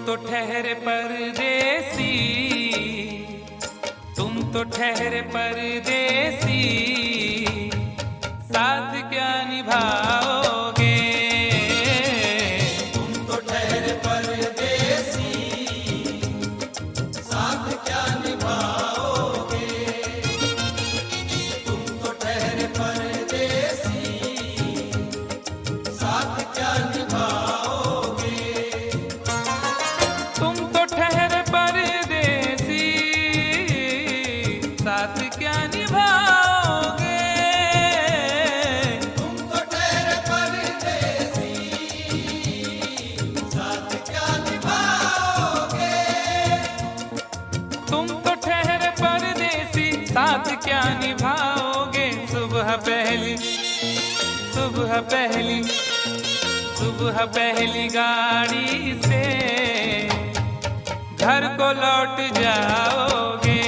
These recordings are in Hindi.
तो ठहरे परदेसी, तुम तो ठहरे परदेसी, साथ क्या निभाओगे? तुम तो ठहरे परदेसी, साथ क्या निभाओगे? तुम तो ठहरे परदेसी, साथ क्या निभाओगे? तुम तो ठहरे परदेसी, साथ क्या निभाओगे? तुम तो ठहरे परदेसी, साथ क्या निभाओगे? तुम तो ठहरे परदेसी, साथ क्या निभाओगे? सुबह पहली, सुबह पहली, सुबह पहली गाड़ी से घर को लौट जाओगे।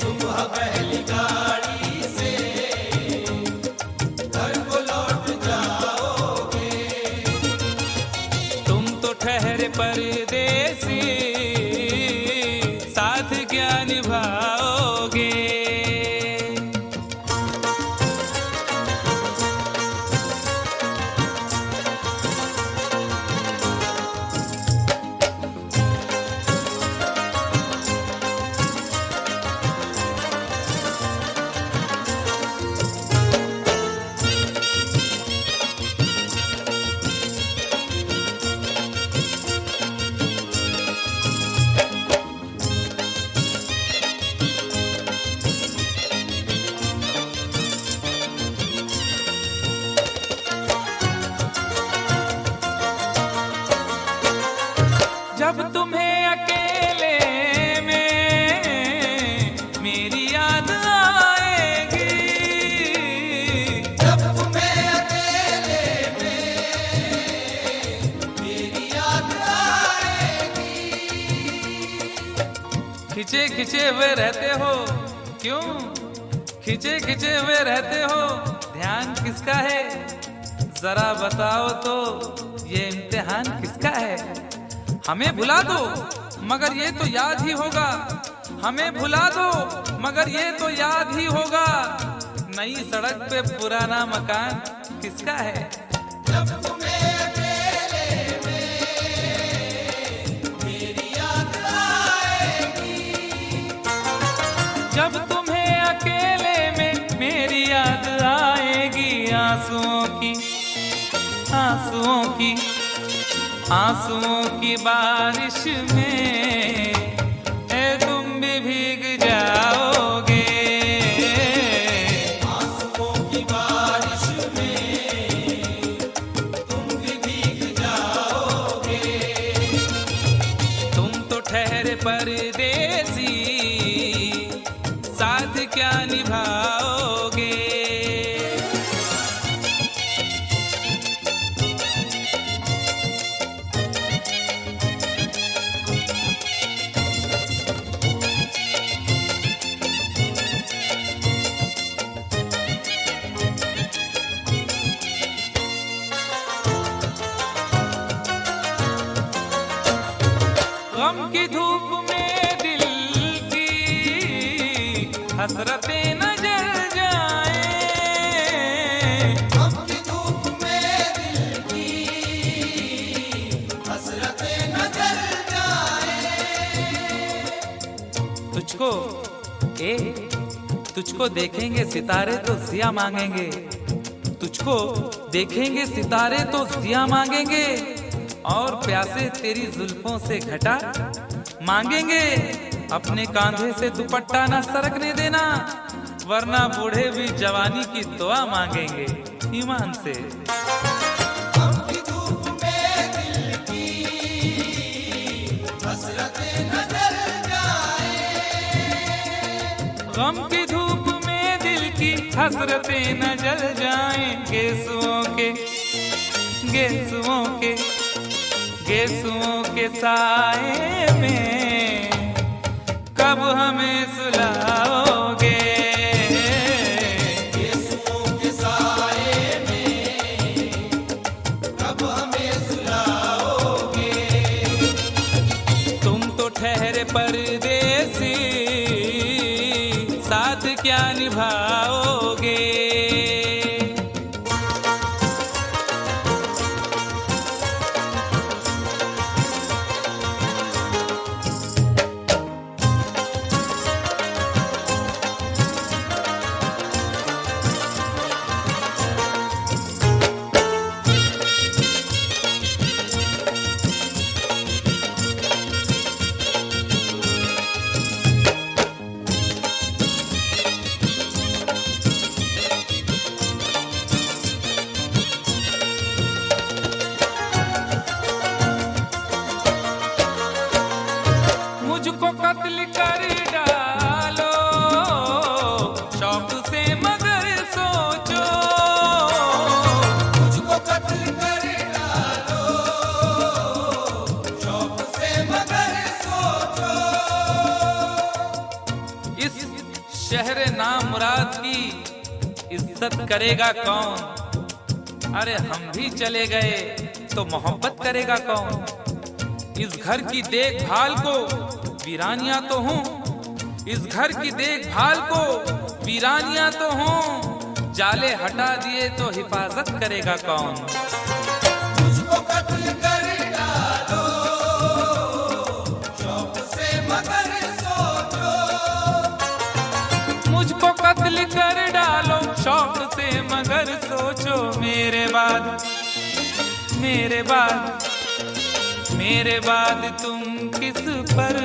सुबह पहली गाड़ी से घर को लौट जाओगे। तुम तो ठहरे परदेसी, साथ क्या निभाओगे? जब तुम्हें अकेले में मेरी याद आएगी, जब तुम्हें अकेले में मेरी याद आएगी। खिंचे खिंचे हुए रहते हो क्यों? खिंचे खिंचे हुए रहते हो, ध्यान किसका है? जरा बताओ तो, ये इम्तिहान किसका है? हमें भुला दो मगर ये तो याद ही होगा, हमें भुला दो मगर ये तो याद ही होगा। नई सड़क पे पुराना मकान किसका है? जब तुम्हें अकेले में मेरी याद आएगी। जब तुम्हें अकेले में मेरी याद आएगी, आंसुओं की, आंसुओं की, आंसुओं की बारिश में ए तुम भी भीग जाओगे। आंसुओं की बारिश में तुम भी भीग जाओगे। तुम तो ठहरे परदेसी, साथ क्या निभाओगे? गम की धूप में दिल की हसरतें न जल जाए। गम की धूप में दिल की हसरतें न जल जाए। तुझको तुझको देखेंगे सितारे तो जिया मांगेंगे, तुझको देखेंगे सितारे तो जिया मांगेंगे, और प्यासे तेरी जुल्फों से घटा मांगेंगे। अपने कांधे से दुपट्टा न सरकने देना, वरना बूढ़े भी जवानी की दुआ मांगेंगे ईमान से। गम की धूप में दिल की हसरतें न जल जाए। गम की धूप में दिल की हसरतें न जल जाएं। गेसुओं के, गेसुओं के, गेसुओं के साए में कब हमें सुलाओगे? गेसुओं के साए में कब हमें सुलाओगे? परदेसी, साथ क्या निभाओगे? मुझको कत्ल कर डालो शौक से मगर सोचो, मुझको कत्ल कर डालो शौक से मगर सोचो। इस शहर नामुराद की इज्जत करेगा कौन? अरे हम भी चले गए तो मोहब्बत करेगा कौन? इस घर की देखभाल को वीरानियां तो हूँ, इस घर की देखभाल को वीरानियां तो हूँ, जाले हटा दिए तो हिफाजत करेगा कौन? मुझको कत्ल कर डालो शौक से मगर सोचो। मुझको कत्ल कर डालो शौक से मगर सोचो, मेरे बाद मेरे बाद मेरे बाद तुम किस पर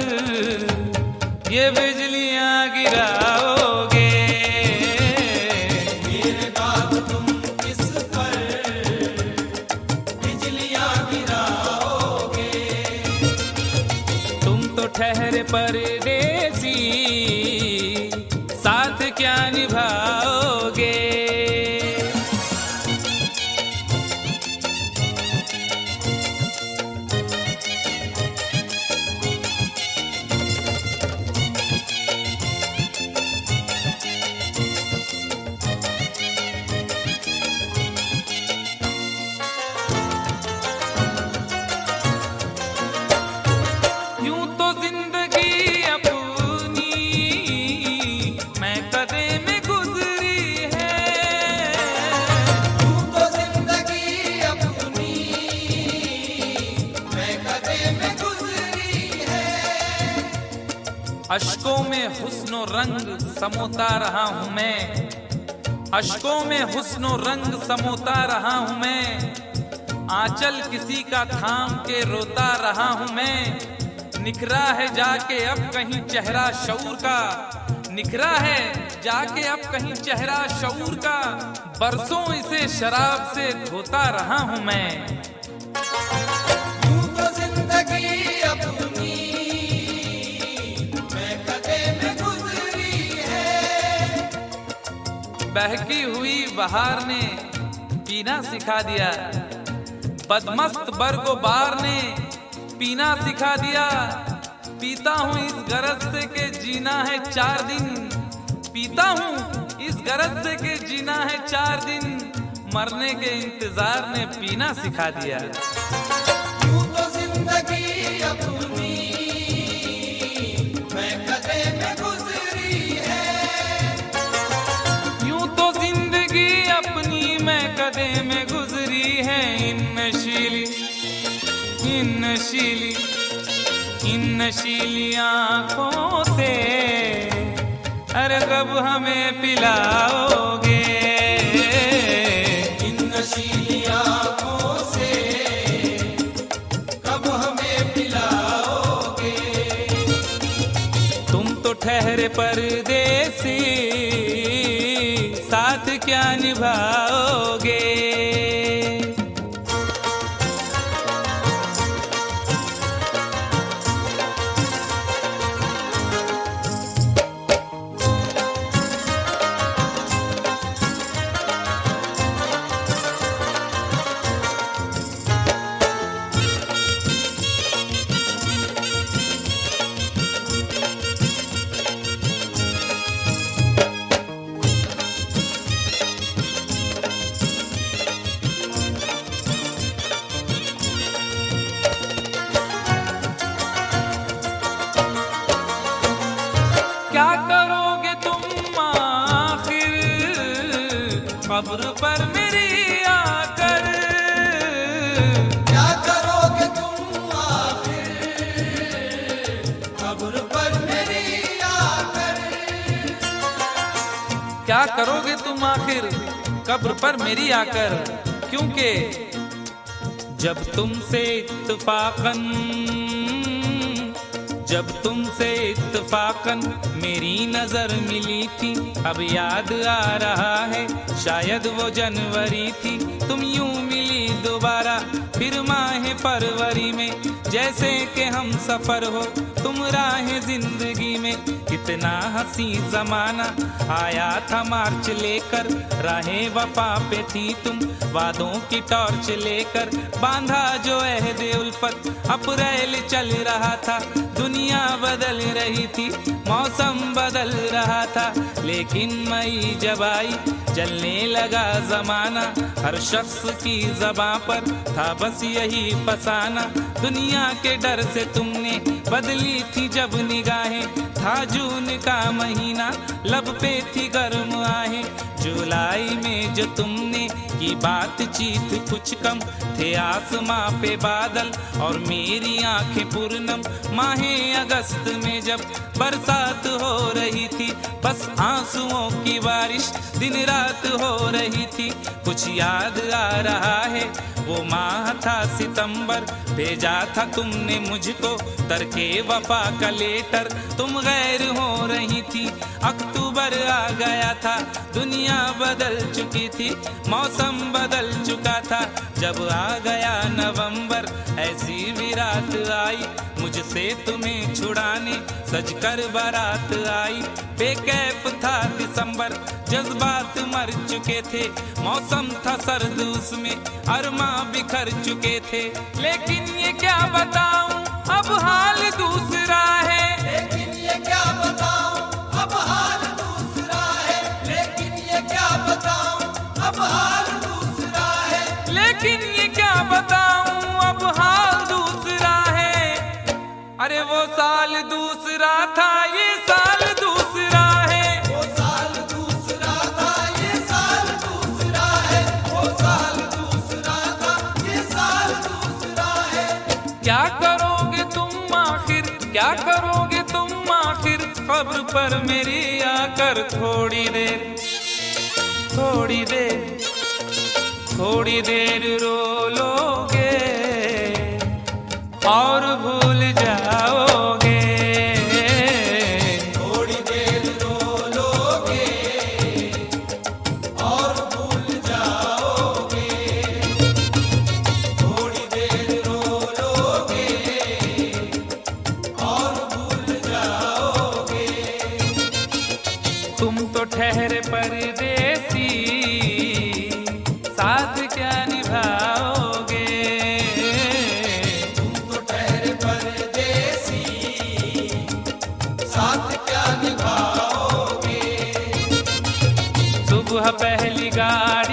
ये बिजलियां गिराओगे? मेरे बाद तुम किस पर बिजलियां गिराओगे? तुम तो ठहरे परदेसी, साथ क्या निभाओगे? यूं तो जिंदगी अपनी मैं कदे में गुजरी है, यूं तो जिंदगी अपनी मैं कदे में गुजरी है। अश्कों में हुस्नो रंग समोता रहा हूं मैं, अश्कों में हुस्नो रंग समोता रहा हूं मैं, आंचल किसी का थाम के रोता रहा हूं मैं। निखरा है जाके अब कहीं चेहरा शऊर का, निखरा है जाके अब कहीं चेहरा शऊर का, बरसों इसे शराब से धोता रहा हूं मैं। यूं तो जिंदगी अपनी मैं कदे में गुजरी है। बहकी हुई बहार ने पीना सिखा दिया, बदमस्त बरगोबार ने पीना सिखा दिया। पीता हूँ इस गरज से के जीना है 4 दिन, पीता हूँ इस गरज से के जीना है 4 दिन, मरने के इंतजार ने पीना सिखा दिया। यूं तो जिंदगी अपनी मैं कदे में गुजरी है। यूं तो जिंदगी अपनी मैं कदे में गुजरी है। इन नशीली आँखों से अरे कब हमें पिलाओगे? इन नशीली आँखों से कब हमें पिलाओगे? तुम तो ठहरे परदेसी, साथ क्या निभाओगे? कब्र पर मेरी आकर। क्या करोगे तुम आखिर कब्र पर मेरी आकर। क्या करोगे तुम आखिर कब्र पर मेरी आकर, क्योंकि जब तुमसे इत्तफाकन मेरी नजर मिली थी, अब याद आ रहा है शायद वो जनवरी थी। तुम यूं मिली दोबारा फिर माह फरवरी में, जैसे कि हम सफर हो तुम राह जिंदगी में। कितना हंसी जमाना आया था मार्च लेकर, राहे वफा पे थी तुम वादों की टॉर्च लेकर। बांधा जो अहदे उल्फत अप्रैल चल रहा था, दुनिया बदल रही थी मौसम बदल रहा था। लेकिन मई जब आई जलने लगा जमाना, हर शख्स की ज़बां पर था बस यही फसाना। दुनिया के डर से तुमने बदली थी जब निगाहें, था जून का महीना लब पे थी गर्म आहें। जुलाई में जो तुमने की बातचीत कुछ कम, थे आसमां पे बादल और मेरी आंखें पूर्णम। माहे अगस्त में जब बरसात हो रही थी, बस आंसुओं की बारिश दिन रात हो रही थी। कुछ याद आ रहा है वो माह था सितंबर, भेजा था तुमने मुझको तरके वफा का लेटर। तुम गैर हो रही थी, अक्टूबर आ गया था, दुनिया बदल चुकी थी, मौसम बदल चुका था। जब आ गया नवंबर ऐसी भी रात आई, मुझसे तुम्हें छुड़ाने सजकर बारात आई। बेकैफ था दिसंबर, जज्बात मर चुके थे, मौसम था सर्द उसमें अरमा बिखर चुके थे। लेकिन ये क्या बताऊं अब हाल दूसरा है। लेकिन ये क्या बताऊं अब हाल दूसरा है। लेकिन ये क्या बताऊं अब हाल दूसरा है। लेकिन ये क्या बताऊं अब हाल दूसरा है। अरे वो साल दूसरा था ये साल दूसरा है। वो साल दूसरा था ये साल दूसरा है। वो साल दूसरा था ये साल दूसरा है। क्या करोगे तुम आखिर, क्या करोगे तुम आखिर कब्र पर मेरी आकर। थोड़ी देर थोड़ी देर थोड़ी देर रो लोगे और भूल जाओगे। थोड़ी देर रो लोगे और भूल जाओगे। थोड़ी देर रो लोगे और भूल जाओगे। तुम तो ठहरे परदेसी, साथ क्या निभाओगे। तुम तो ठहरे परदेसी, साथ क्या निभाओगे। सुबह पहली गाड़ी